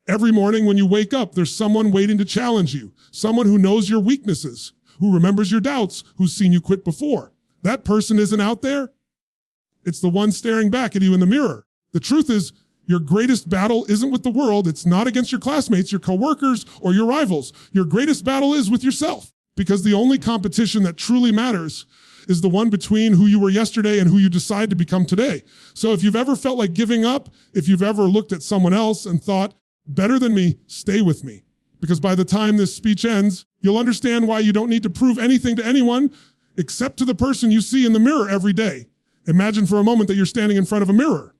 Every morning when you wake up, there's someone waiting to challenge you, someone who knows your weaknesses, who remembers your doubts, who's seen you quit before. That person isn't out there. It's the one staring back at you in the mirror. The truth is, your greatest battle isn't with the world. It's not against your classmates, your coworkers, or your rivals. Your greatest battle is with yourself, because the only competition that truly matters is the one between who you were yesterday and who you decide to become today. So if you've ever felt like giving up, if you've ever looked at someone else and thought, better than me, stay with me. Because by the time this speech ends, you'll understand why you don't need to prove anything to anyone except to the person you see in the mirror every day. Imagine for a moment that you're standing in front of a mirror.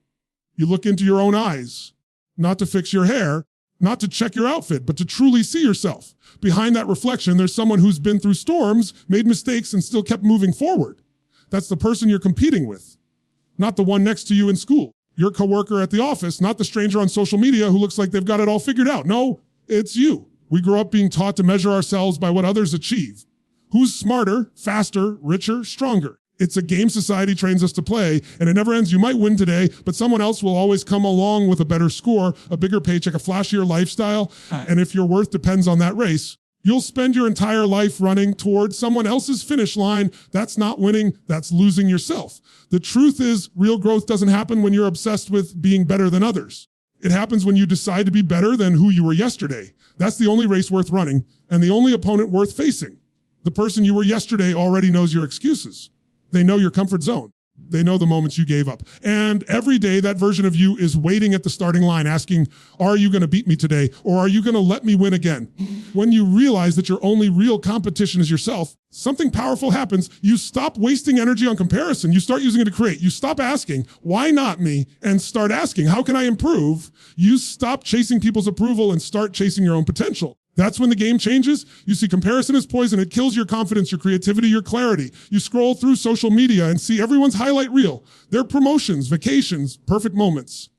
You look into your own eyes, not to fix your hair, not to check your outfit, but to truly see yourself. Behind that reflection, there's someone who's been through storms, made mistakes, and still kept moving forward. That's the person you're competing with, not the one next to you in school. Your coworker at the office, not the stranger on social media who looks like they've got it all figured out. No, it's you. We grow up being taught to measure ourselves by what others achieve. Who's smarter, faster, richer, stronger? It's a game society trains us to play, and it never ends. You might win today, but someone else will always come along with a better score, a bigger paycheck, a flashier lifestyle. And if your worth depends on that race, you'll spend your entire life running towards someone else's finish line. That's not winning, that's losing yourself. The truth is, real growth doesn't happen when you're obsessed with being better than others. It happens when you decide to be better than who you were yesterday. That's the only race worth running, and the only opponent worth facing. The person you were yesterday already knows your excuses. They know your comfort zone. They know the moments you gave up. And every day that version of you is waiting at the starting line asking, are you going to beat me today? Or are you going to let me win again? When you realize that your only real competition is yourself, something powerful happens. You stop wasting energy on comparison. You start using it to create. You stop asking, why not me? And start asking, how can I improve? You stop chasing people's approval and start chasing your own potential. That's when the game changes. You see comparison as poison. It kills your confidence, your creativity, your clarity. You scroll through social media and see everyone's highlight reel, their promotions, vacations, perfect moments.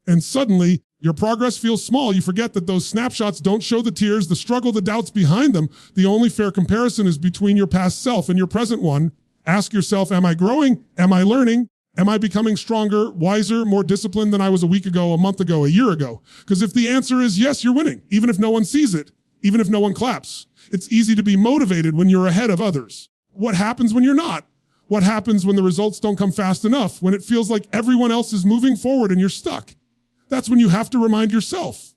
And suddenly your progress feels small. You forget that those snapshots don't show the tears, the struggle, the doubts behind them. The only fair comparison is between your past self and your present one. Ask yourself, am I growing? Am I learning? Am I becoming stronger, wiser, more disciplined than I was a week ago, a month ago, a year ago? Because if the answer is yes, you're winning, even if no one sees it. Even if no one claps. It's easy to be motivated when you're ahead of others. What happens when you're not? What happens when the results don't come fast enough? When it feels like everyone else is moving forward and you're stuck? That's when you have to remind yourself,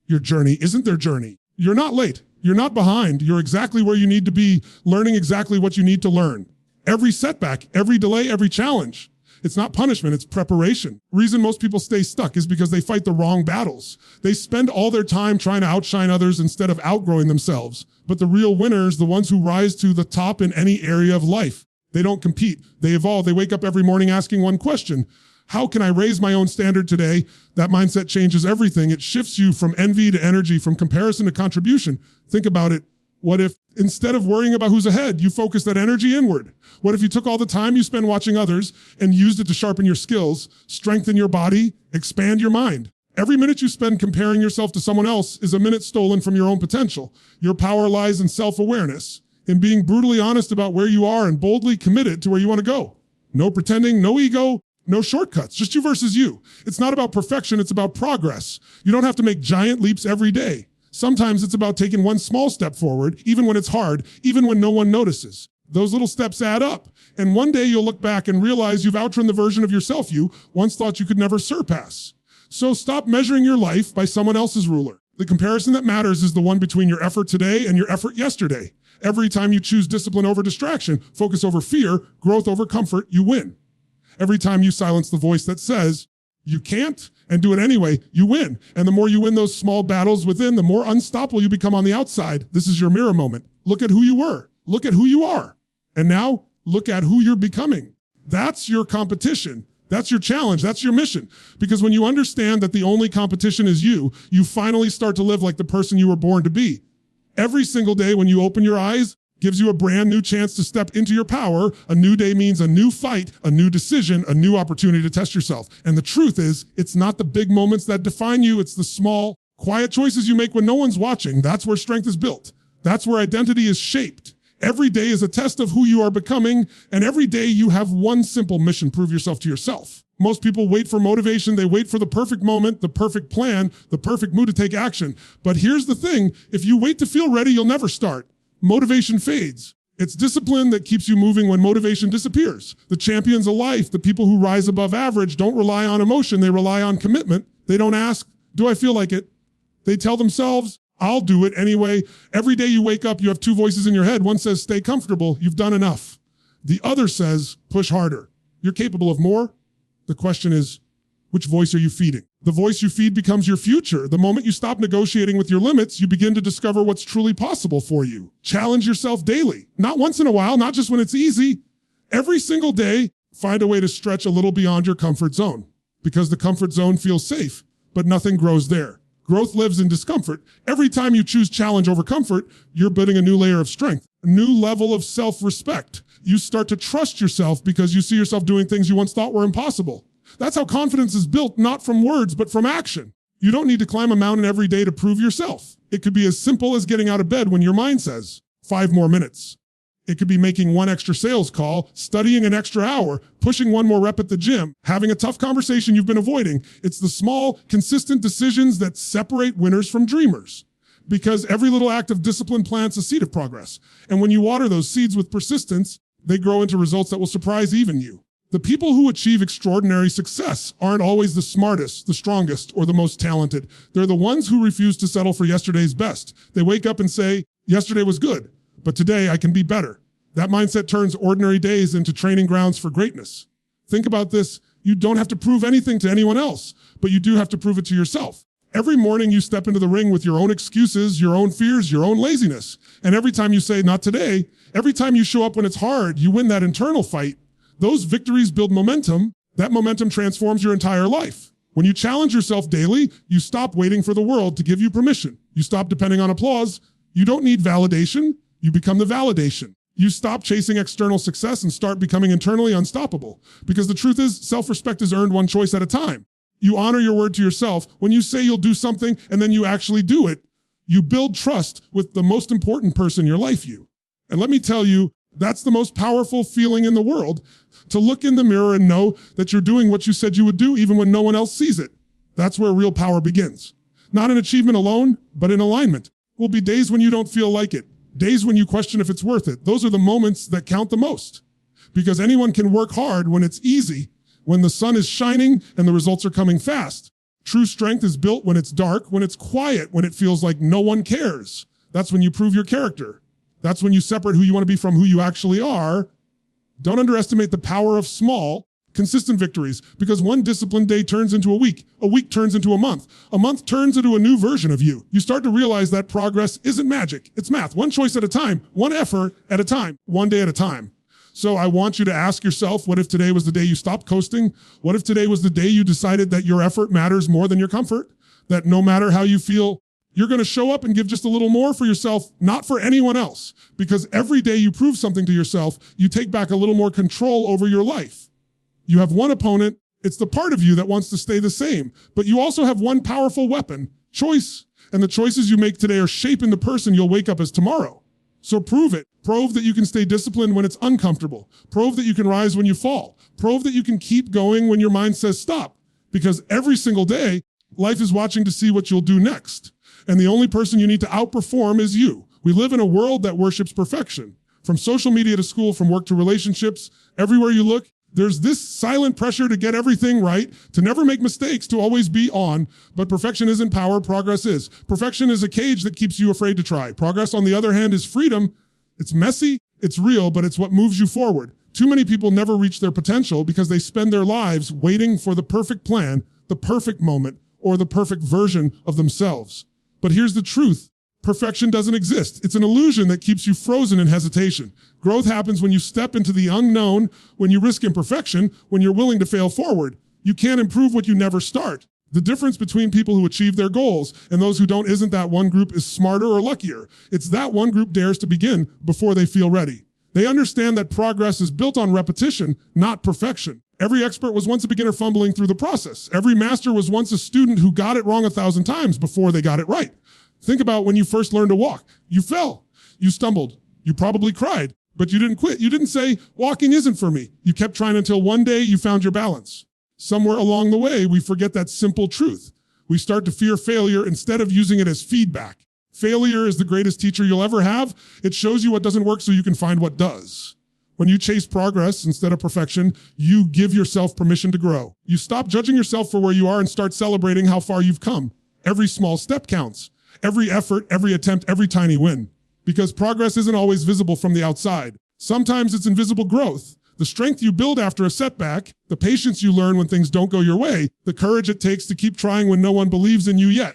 your journey isn't their journey. You're not late. You're not behind. You're exactly where you need to be, learning exactly what you need to learn. Every setback, every delay, every challenge. It's not punishment, it's preparation. Reason most people stay stuck is because they fight the wrong battles. They spend all their time trying to outshine others instead of outgrowing themselves. But the real winners, the ones who rise to the top in any area of life, they don't compete, they evolve. They wake up every morning asking one question: how can I raise my own standard today? That mindset changes everything. It shifts you from envy to energy, from comparison to contribution. Think about it. What if instead of worrying about who's ahead, you focus that energy inward? What if you took all the time you spend watching others and used it to sharpen your skills, strengthen your body, expand your mind? Every minute you spend comparing yourself to someone else is a minute stolen from your own potential. Your power lies in self-awareness, in being brutally honest about where you are and boldly committed to where you want to go. No pretending, no ego, no shortcuts, just you versus you. It's not about perfection, it's about progress. You don't have to make giant leaps every day. Sometimes it's about taking one small step forward, even when it's hard, even when no one notices. Those little steps add up. And one day you'll look back and realize you've outrun the version of yourself you once thought you could never surpass. So stop measuring your life by someone else's ruler. The comparison that matters is the one between your effort today and your effort yesterday. Every time you choose discipline over distraction, focus over fear, growth over comfort, you win. Every time you silence the voice that says, you can't, and do it anyway, you win. And the more you win those small battles within, the more unstoppable you become on the outside. This is your mirror moment. Look at who you were. Look at who you are. And now look at who you're becoming. That's your competition. That's your challenge. That's your mission. Because when you understand that the only competition is you finally start to live like the person you were born to be. Every single day when you open your eyes, gives you a brand new chance to step into your power. A new day means a new fight, a new decision, a new opportunity to test yourself. And the truth is, it's not the big moments that define you. It's the small, quiet choices you make when no one's watching. That's where strength is built. That's where identity is shaped. Every day is a test of who you are becoming. And every day you have one simple mission: prove yourself to yourself. Most people wait for motivation. They wait for the perfect moment, the perfect plan, the perfect mood to take action. But here's the thing. If you wait to feel ready, you'll never start. Motivation fades. It's discipline that keeps you moving when motivation disappears. The champions of life, the people who rise above average, don't rely on emotion. They rely on commitment. They don't ask, do I feel like it? They tell themselves, I'll do it anyway. Every day you wake up, you have two voices in your head. One says, stay comfortable. You've done enough. The other says, push harder. You're capable of more. The question is, which voice are you feeding? The voice you feed becomes your future. The moment you stop negotiating with your limits, you begin to discover what's truly possible for you. Challenge yourself daily. Not once in a while, not just when it's easy. Every single day, find a way to stretch a little beyond your comfort zone. Because the comfort zone feels safe, but nothing grows there. Growth lives in discomfort. Every time you choose challenge over comfort, you're building a new layer of strength, a new level of self-respect. You start to trust yourself because you see yourself doing things you once thought were impossible. That's how confidence is built, not from words, but from action. You don't need to climb a mountain every day to prove yourself. It could be as simple as getting out of bed when your mind says, 5 more minutes. It could be making one extra sales call, studying an extra hour, pushing one more rep at the gym, having a tough conversation you've been avoiding. It's the small, consistent decisions that separate winners from dreamers. Because every little act of discipline plants a seed of progress. And when you water those seeds with persistence, they grow into results that will surprise even you. The people who achieve extraordinary success aren't always the smartest, the strongest, or the most talented. They're the ones who refuse to settle for yesterday's best. They wake up and say, yesterday was good, but today I can be better. That mindset turns ordinary days into training grounds for greatness. Think about this. You don't have to prove anything to anyone else, but you do have to prove it to yourself. Every morning you step into the ring with your own excuses, your own fears, your own laziness. And every time you say, not today, every time you show up when it's hard, you win that internal fight. Those victories build momentum. That momentum transforms your entire life. When you challenge yourself daily, you stop waiting for the world to give you permission. You stop depending on applause. You don't need validation. You become the validation. You stop chasing external success and start becoming internally unstoppable. Because the truth is, self-respect is earned one choice at a time. You honor your word to yourself. When you say you'll do something and then you actually do it, you build trust with the most important person in your life, you. And let me tell you, that's the most powerful feeling in the world, to look in the mirror and know that you're doing what you said you would do even when no one else sees it. That's where real power begins. Not in achievement alone, but in alignment. Will be days when you don't feel like it, days when you question if it's worth it. Those are the moments that count the most. Because anyone can work hard when it's easy, when the sun is shining and the results are coming fast. True strength is built when it's dark, when it's quiet, when it feels like no one cares. That's when you prove your character. That's when you separate who you want to be from who you actually are. Don't underestimate the power of small, consistent victories, because one disciplined day turns into a week turns into a month turns into a new version of you. You start to realize that progress isn't magic, it's math. One choice at a time, one effort at a time, one day at a time. So I want you to ask yourself, what if today was the day you stopped coasting? What if today was the day you decided that your effort matters more than your comfort? That no matter how you feel, you're going to show up and give just a little more for yourself, not for anyone else. Because every day you prove something to yourself, you take back a little more control over your life. You have one opponent. It's the part of you that wants to stay the same. But you also have one powerful weapon, choice. And the choices you make today are shaping the person you'll wake up as tomorrow. So prove it. Prove that you can stay disciplined when it's uncomfortable. Prove that you can rise when you fall. Prove that you can keep going when your mind says stop. Because every single day, life is watching to see what you'll do next. And the only person you need to outperform is you. We live in a world that worships perfection. From social media to school, from work to relationships, everywhere you look, there's this silent pressure to get everything right, to never make mistakes, to always be on. But perfection isn't power, progress is. Perfection is a cage that keeps you afraid to try. Progress, on the other hand, is freedom. It's messy, it's real, but it's what moves you forward. Too many people never reach their potential because they spend their lives waiting for the perfect plan, the perfect moment, or the perfect version of themselves. But here's the truth. Perfection doesn't exist. It's an illusion that keeps you frozen in hesitation. Growth happens when you step into the unknown, when you risk imperfection, when you're willing to fail forward. You can't improve what you never start. The difference between people who achieve their goals and those who don't isn't that one group is smarter or luckier. It's that one group dares to begin before they feel ready. They understand that progress is built on repetition, not perfection. Every expert was once a beginner fumbling through the process. Every master was once a student who got it wrong 1,000 times before they got it right. Think about when you first learned to walk. You fell. You stumbled. You probably cried, but you didn't quit. You didn't say, walking isn't for me. You kept trying until one day you found your balance. Somewhere along the way, we forget that simple truth. We start to fear failure instead of using it as feedback. Failure is the greatest teacher you'll ever have. It shows you what doesn't work so you can find what does. When you chase progress instead of perfection, you give yourself permission to grow. You stop judging yourself for where you are and start celebrating how far you've come. Every small step counts. Every effort, every attempt, every tiny win. Because progress isn't always visible from the outside. Sometimes it's invisible growth. The strength you build after a setback, the patience you learn when things don't go your way, the courage it takes to keep trying when no one believes in you yet.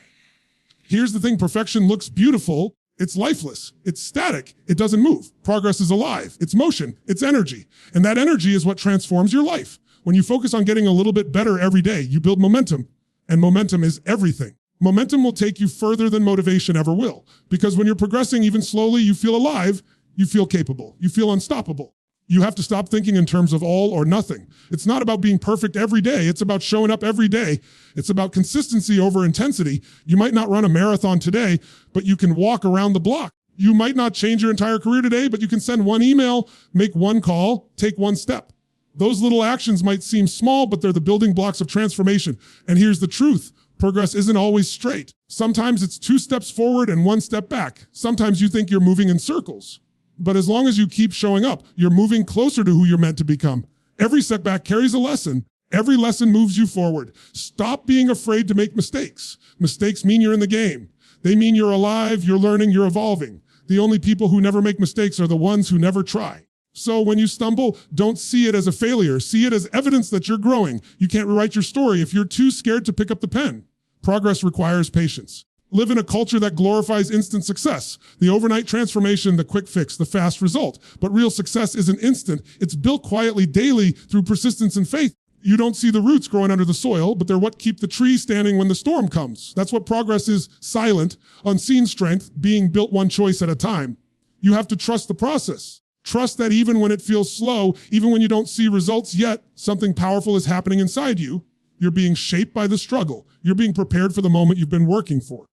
Here's the thing, perfection looks beautiful. It's lifeless. It's static. It doesn't move. Progress is alive. It's motion. It's energy. And that energy is what transforms your life. When you focus on getting a little bit better every day, you build momentum. And momentum is everything. Momentum will take you further than motivation ever will. Because when you're progressing even slowly, you feel alive, you feel capable, you feel unstoppable. You have to stop thinking in terms of all or nothing. It's not about being perfect every day. It's about showing up every day. It's about consistency over intensity. You might not run a marathon today, but you can walk around the block. You might not change your entire career today, but you can send one email, make one call, take one step. Those little actions might seem small, but they're the building blocks of transformation. And here's the truth. Progress isn't always straight. Sometimes it's 2 steps forward and 1 step back. Sometimes you think you're moving in circles. But as long as you keep showing up, you're moving closer to who you're meant to become. Every setback carries a lesson. Every lesson moves you forward. Stop being afraid to make mistakes. Mistakes mean you're in the game. They mean you're alive, you're learning, you're evolving. The only people who never make mistakes are the ones who never try. So when you stumble, don't see it as a failure. See it as evidence that you're growing. You can't rewrite your story if you're too scared to pick up the pen. Progress requires patience. Live in a culture that glorifies instant success, the overnight transformation, the quick fix, the fast result. But real success isn't instant. It's built quietly daily through persistence and faith. You don't see the roots growing under the soil, but they're what keep the tree standing when the storm comes. That's what progress is: silent, unseen strength, being built one choice at a time. You have to trust the process. Trust that even when it feels slow, even when you don't see results yet, something powerful is happening inside you. You're being shaped by the struggle. You're being prepared for the moment you've been working for.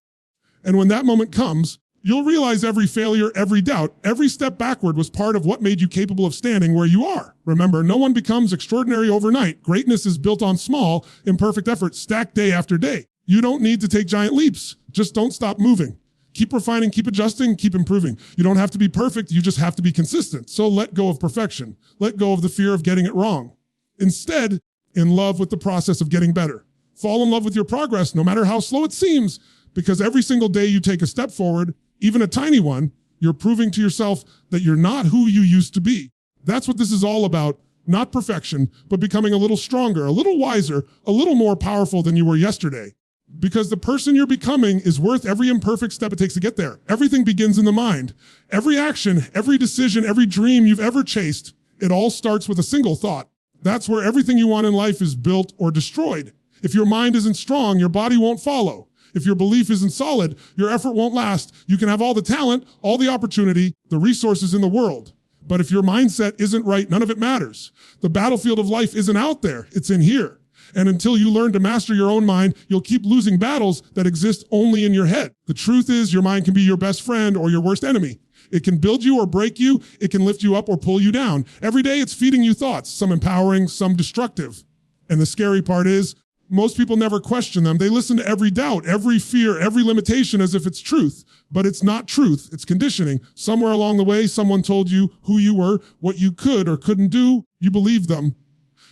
And when that moment comes, you'll realize every failure, every doubt, every step backward was part of what made you capable of standing where you are. Remember, no one becomes extraordinary overnight. Greatness is built on small, imperfect efforts stacked day after day. You don't need to take giant leaps. Just don't stop moving. Keep refining, keep adjusting, keep improving. You don't have to be perfect. You just have to be consistent. So let go of perfection. Let go of the fear of getting it wrong. Instead, in love with the process of getting better. Fall in love with your progress, no matter how slow it seems. Because every single day you take a step forward, even a tiny one, you're proving to yourself that you're not who you used to be. That's what this is all about. Not perfection, but becoming a little stronger, a little wiser, a little more powerful than you were yesterday. Because the person you're becoming is worth every imperfect step it takes to get there. Everything begins in the mind. Every action, every decision, every dream you've ever chased, it all starts with a single thought. That's where everything you want in life is built or destroyed. If your mind isn't strong, your body won't follow. If your belief isn't solid, your effort won't last. You can have all the talent, all the opportunity, the resources in the world. But if your mindset isn't right, none of it matters. The battlefield of life isn't out there, it's in here. And until you learn to master your own mind, you'll keep losing battles that exist only in your head. The truth is, your mind can be your best friend or your worst enemy. It can build you or break you. It can lift you up or pull you down. Every day it's feeding you thoughts, some empowering, some destructive. And the scary part is, most people never question them. They listen to every doubt, every fear, every limitation as if it's truth. But it's not truth, it's conditioning. Somewhere along the way, someone told you who you were, what you could or couldn't do. You believed them.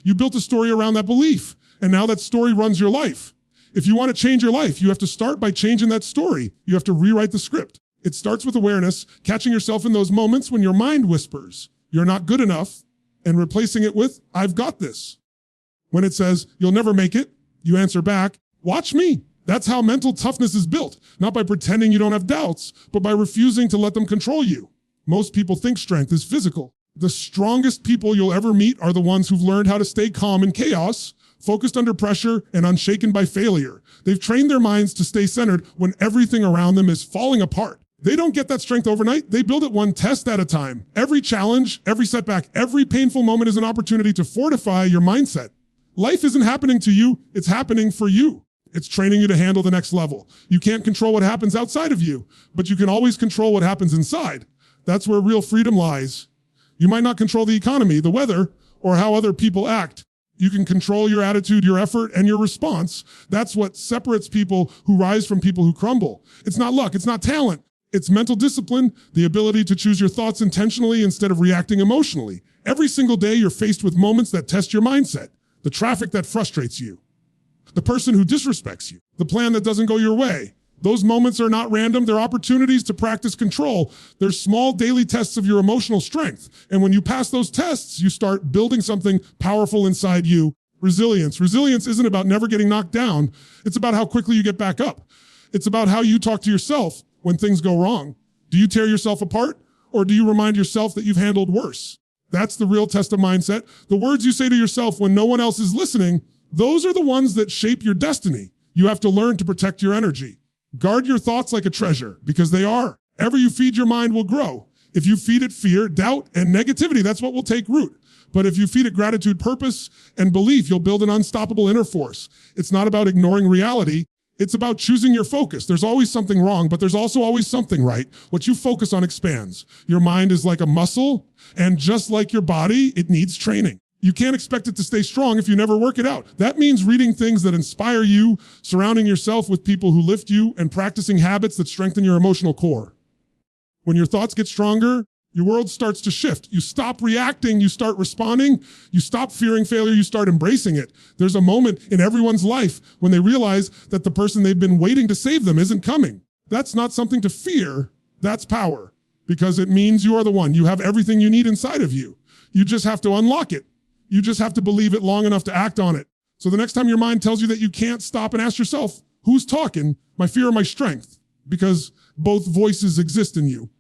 You built a story around that belief. And now that story runs your life. If you want to change your life, you have to start by changing that story. You have to rewrite the script. It starts with awareness, catching yourself in those moments when your mind whispers, "You're not good enough," and replacing it with, "I've got this." When it says, "You'll never make it," you answer back, "Watch me." That's how mental toughness is built, not by pretending you don't have doubts, but by refusing to let them control you. Most people think strength is physical. The strongest people you'll ever meet are the ones who've learned how to stay calm in chaos, focused under pressure, and unshaken by failure. They've trained their minds to stay centered when everything around them is falling apart. They don't get that strength overnight. They build it one test at a time. Every challenge, every setback, every painful moment is an opportunity to fortify your mindset. Life isn't happening to you, it's happening for you. It's training you to handle the next level. You can't control what happens outside of you, but you can always control what happens inside. That's where real freedom lies. You might not control the economy, the weather, or how other people act. You can control your attitude, your effort, and your response. That's what separates people who rise from people who crumble. It's not luck, it's not talent. It's mental discipline, the ability to choose your thoughts intentionally instead of reacting emotionally. Every single day, you're faced with moments that test your mindset. The traffic that frustrates you. The person who disrespects you. The plan that doesn't go your way. Those moments are not random. They're opportunities to practice control. They're small daily tests of your emotional strength. And when you pass those tests, you start building something powerful inside you. Resilience. Resilience isn't about never getting knocked down. It's about how quickly you get back up. It's about how you talk to yourself when things go wrong. Do you tear yourself apart, or do you remind yourself that you've handled worse? That's the real test of mindset. The words you say to yourself when no one else is listening, those are the ones that shape your destiny. You have to learn to protect your energy. Guard your thoughts like a treasure, because they are. Ever you feed your mind will grow. If you feed it fear, doubt, and negativity, that's what will take root. But if you feed it gratitude, purpose, and belief, you'll build an unstoppable inner force. It's not about ignoring reality. It's about choosing your focus. There's always something wrong, but there's also always something right. What you focus on expands. Your mind is like a muscle, and just like your body, it needs training. You can't expect it to stay strong if you never work it out. That means reading things that inspire you, surrounding yourself with people who lift you, and practicing habits that strengthen your emotional core. When your thoughts get stronger, your world starts to shift. You stop reacting, you start responding. You stop fearing failure, you start embracing it. There's a moment in everyone's life when they realize that the person they've been waiting to save them isn't coming. That's not something to fear, that's power. Because it means you are the one. You have everything you need inside of you. You just have to unlock it. You just have to believe it long enough to act on it. So the next time your mind tells you that you can't stop, and ask yourself, who's talking, my fear or my strength? Because both voices exist in you.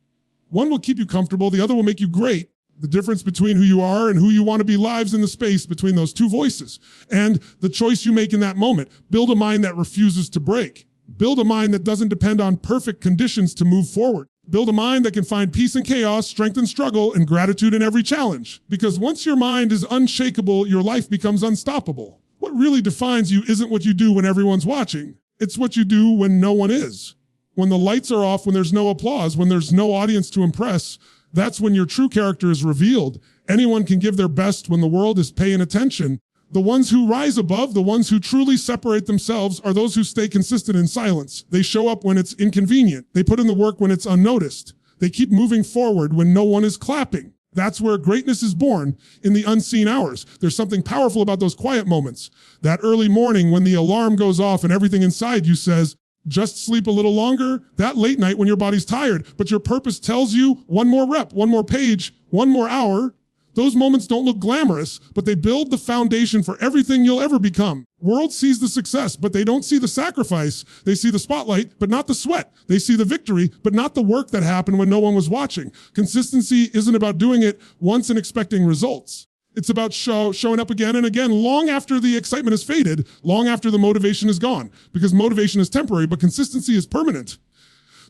One will keep you comfortable, the other will make you great. The difference between who you are and who you want to be lives in the space between those two voices. And the choice you make in that moment. Build a mind that refuses to break. Build a mind that doesn't depend on perfect conditions to move forward. Build a mind that can find peace in chaos, strength in struggle, and gratitude in every challenge. Because once your mind is unshakable, your life becomes unstoppable. What really defines you isn't what you do when everyone's watching. It's what you do when no one is. When the lights are off, when there's no applause, when there's no audience to impress, that's when your true character is revealed. Anyone can give their best when the world is paying attention. The ones who rise above, the ones who truly separate themselves, are those who stay consistent in silence. They show up when it's inconvenient. They put in the work when it's unnoticed. They keep moving forward when no one is clapping. That's where greatness is born, in the unseen hours. There's something powerful about those quiet moments. That early morning when the alarm goes off and everything inside you says, just sleep a little longer. That late night when your body's tired, but your purpose tells you one more rep, one more page, one more hour. Those moments don't look glamorous, but they build the foundation for everything you'll ever become. World sees the success, but they don't see the sacrifice. They see the spotlight, but not the sweat. They see the victory, but not the work that happened when no one was watching. Consistency isn't about doing it once and expecting results. It's about showing up again and again, long after the excitement has faded, long after the motivation is gone. Because motivation is temporary, but consistency is permanent.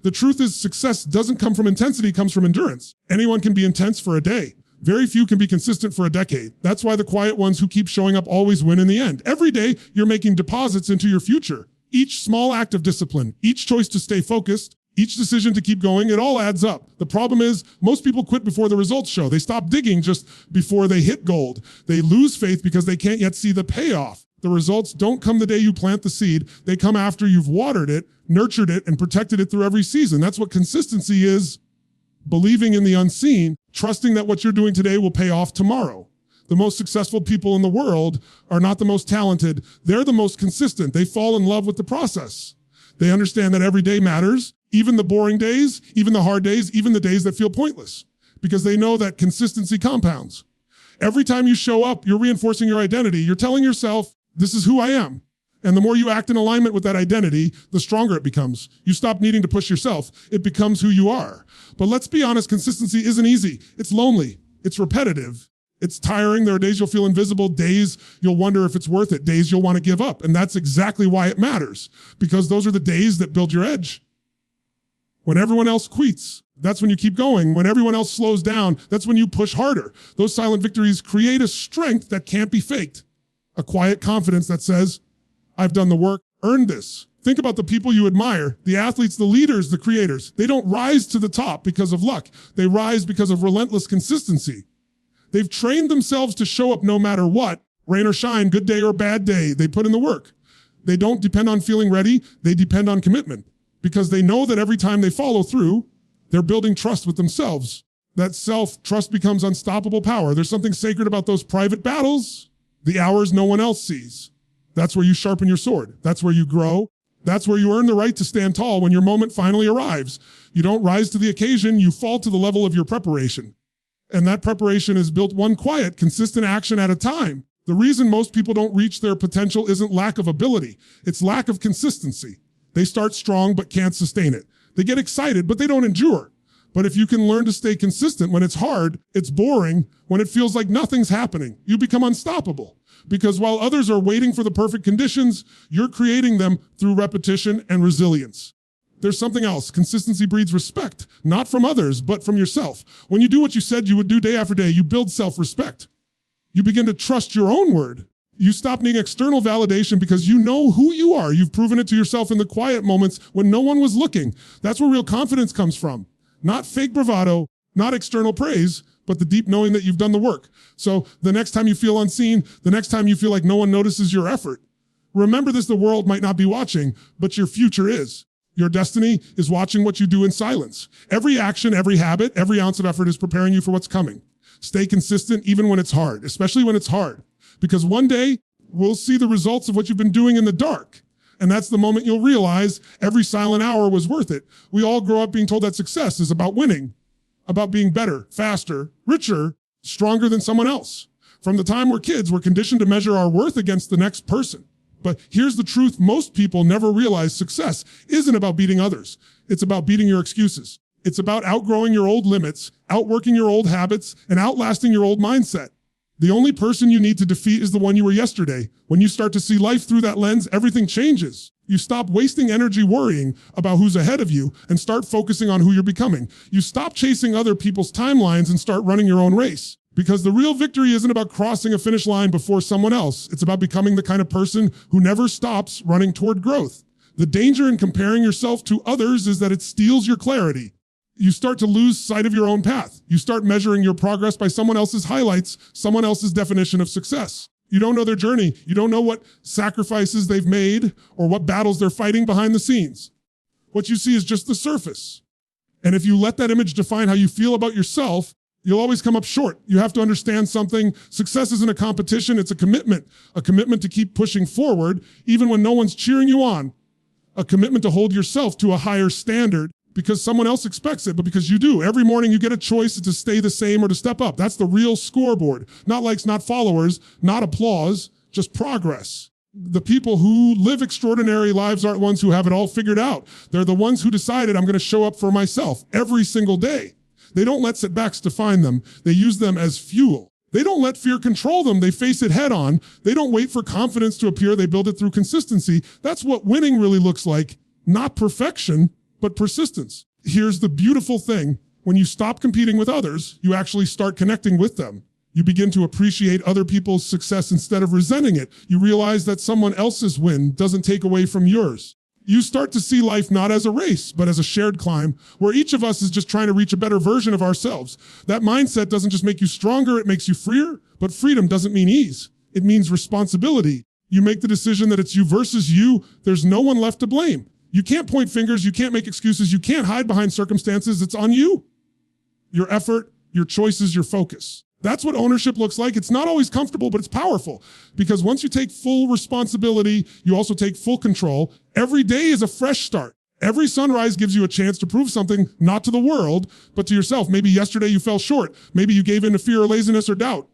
The truth is, success doesn't come from intensity, it comes from endurance. Anyone can be intense for a day. Very few can be consistent for a decade. That's why the quiet ones who keep showing up always win in the end. Every day, you're making deposits into your future. Each small act of discipline, each choice to stay focused, each decision to keep going, it all adds up. The problem is, most people quit before the results show. They stop digging just before they hit gold. They lose faith because they can't yet see the payoff. The results don't come the day you plant the seed. They come after you've watered it, nurtured it, and protected it through every season. That's what consistency is. Believing in the unseen, trusting that what you're doing today will pay off tomorrow. The most successful people in the world are not the most talented. They're the most consistent. They fall in love with the process. They understand that every day matters, even the boring days, even the hard days, even the days that feel pointless, because they know that consistency compounds. Every time you show up, you're reinforcing your identity. You're telling yourself, this is who I am. And the more you act in alignment with that identity, the stronger it becomes. You stop needing to push yourself. It becomes who you are. But let's be honest, consistency isn't easy. It's lonely. It's repetitive. It's tiring. There are days you'll feel invisible, days you'll wonder if it's worth it, days you'll want to give up. And that's exactly why it matters, because those are the days that build your edge. When everyone else quits, that's when you keep going. When everyone else slows down, that's when you push harder. Those silent victories create a strength that can't be faked. A quiet confidence that says, I've done the work, earned this. Think about the people you admire, the athletes, the leaders, the creators. They don't rise to the top because of luck. They rise because of relentless consistency. They've trained themselves to show up no matter what, Rain or shine, good day or bad day, they put in the work. They don't depend on feeling ready, they depend on commitment because they know that every time they follow through, they're building trust with themselves. That self-trust becomes unstoppable power. There's something sacred about those private battles, the hours no one else sees. That's where you sharpen your sword. That's where you grow. That's where you earn the right to stand tall when your moment finally arrives. You don't rise to the occasion, you fall to the level of your preparation. And that preparation is built one quiet, consistent action at a time. The reason most people don't reach their potential isn't lack of ability. It's lack of consistency. They start strong but can't sustain it. They get excited, but they don't endure. But if you can learn to stay consistent when it's hard, it's boring, when it feels like nothing's happening, you become unstoppable. Because while others are waiting for the perfect conditions, you're creating them through repetition and resilience. There's something else. Consistency breeds respect, not from others, but from yourself. When you do what you said you would do day after day, you build self-respect. You begin to trust your own word. You stop needing external validation because you know who you are. You've proven it to yourself in the quiet moments when no one was looking. That's where real confidence comes from. Not fake bravado, not external praise, but the deep knowing that you've done the work. So the next time you feel unseen, the next time you feel like no one notices your effort, remember this: the world might not be watching, but your future is. Your destiny is watching what you do in silence. Every action, every habit, every ounce of effort is preparing you for what's coming. Stay consistent even when it's hard, especially when it's hard, because one day we'll see the results of what you've been doing in the dark. And that's the moment you'll realize every silent hour was worth it. We all grow up being told that success is about winning, about being better, faster, richer, stronger than someone else. From the time we're kids, we're conditioned to measure our worth against the next person. But here's the truth: most people never realize success isn't about beating others. It's about beating your excuses. It's about outgrowing your old limits, outworking your old habits, and outlasting your old mindset. The only person you need to defeat is the one you were yesterday. When you start to see life through that lens, everything changes. You stop wasting energy worrying about who's ahead of you and start focusing on who you're becoming. You stop chasing other people's timelines and start running your own race. Because the real victory isn't about crossing a finish line before someone else. It's about becoming the kind of person who never stops running toward growth. The danger in comparing yourself to others is that it steals your clarity. You start to lose sight of your own path. You start measuring your progress by someone else's highlights, someone else's definition of success. You don't know their journey. You don't know what sacrifices they've made or what battles they're fighting behind the scenes. What you see is just the surface. And if you let that image define how you feel about yourself, you'll always come up short. You have to understand something. Success isn't a competition, it's a commitment to keep pushing forward, even when no one's cheering you on, a commitment to hold yourself to a higher standard because someone else expects it, but because you do. Every morning you get a choice to stay the same or to step up. That's the real scoreboard. Not likes, not followers, not applause, just progress. The people who live extraordinary lives aren't ones who have it all figured out. They're the ones who decided, I'm going to show up for myself every single day. They don't let setbacks define them. They use them as fuel. They don't let fear control them. They face it head on. They don't wait for confidence to appear. They build it through consistency. That's what winning really looks like. Not perfection, but persistence. Here's the beautiful thing. When you stop competing with others, you actually start connecting with them. You begin to appreciate other people's success instead of resenting it. You realize that someone else's win doesn't take away from yours. You start to see life not as a race, but as a shared climb, where each of us is just trying to reach a better version of ourselves. That mindset doesn't just make you stronger, it makes you freer, but freedom doesn't mean ease. It means responsibility. You make the decision that it's you versus you. There's no one left to blame. You can't point fingers, you can't make excuses, you can't hide behind circumstances. It's on you. Your effort, your choices, your focus. That's what ownership looks like. It's not always comfortable, but it's powerful. Because once you take full responsibility, you also take full control. Every day is a fresh start. Every sunrise gives you a chance to prove something, not to the world, but to yourself. Maybe yesterday you fell short. Maybe you gave in to fear or laziness or doubt.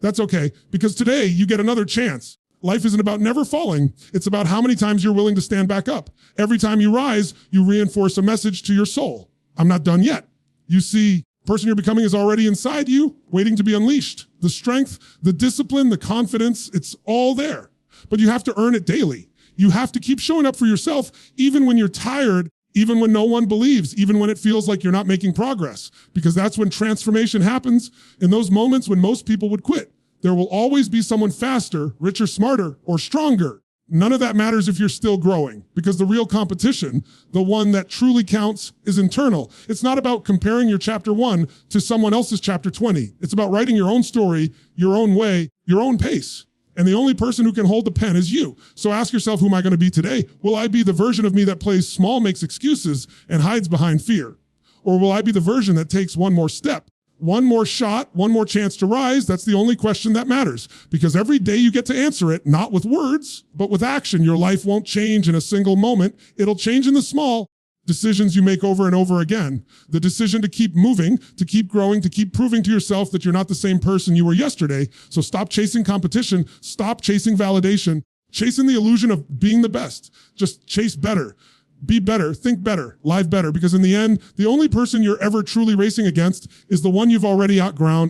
That's okay, because today you get another chance. Life isn't about never falling. It's about how many times you're willing to stand back up. Every time you rise, you reinforce a message to your soul. I'm not done yet. You see, the person you're becoming is already inside you, waiting to be unleashed. The strength, the discipline, the confidence, it's all there. But you have to earn it daily. You have to keep showing up for yourself, even when you're tired, even when no one believes, even when it feels like you're not making progress. Because that's when transformation happens, in those moments when most people would quit. There will always be someone faster, richer, smarter, or stronger. None of that matters if you're still growing, because the real competition, the one that truly counts, is internal. It's not about comparing your chapter 1 to someone else's chapter 20. It's about writing your own story, your own way, your own pace. And the only person who can hold the pen is you. So ask yourself, who am I going to be today? Will I be the version of me that plays small, makes excuses, and hides behind fear? Or will I be the version that takes one more step, one more shot, one more chance to rise? That's the only question that matters. Because every day you get to answer it, not with words, but with action. Your life won't change in a single moment. It'll change in the small decisions you make over and over again. The decision to keep moving, to keep growing, to keep proving to yourself that you're not the same person you were yesterday. So stop chasing competition. Stop chasing validation. Chasing the illusion of being the best. Just chase better. Be better, think better, live better, because in the end, the only person you're ever truly racing against is the one you've already outgrown.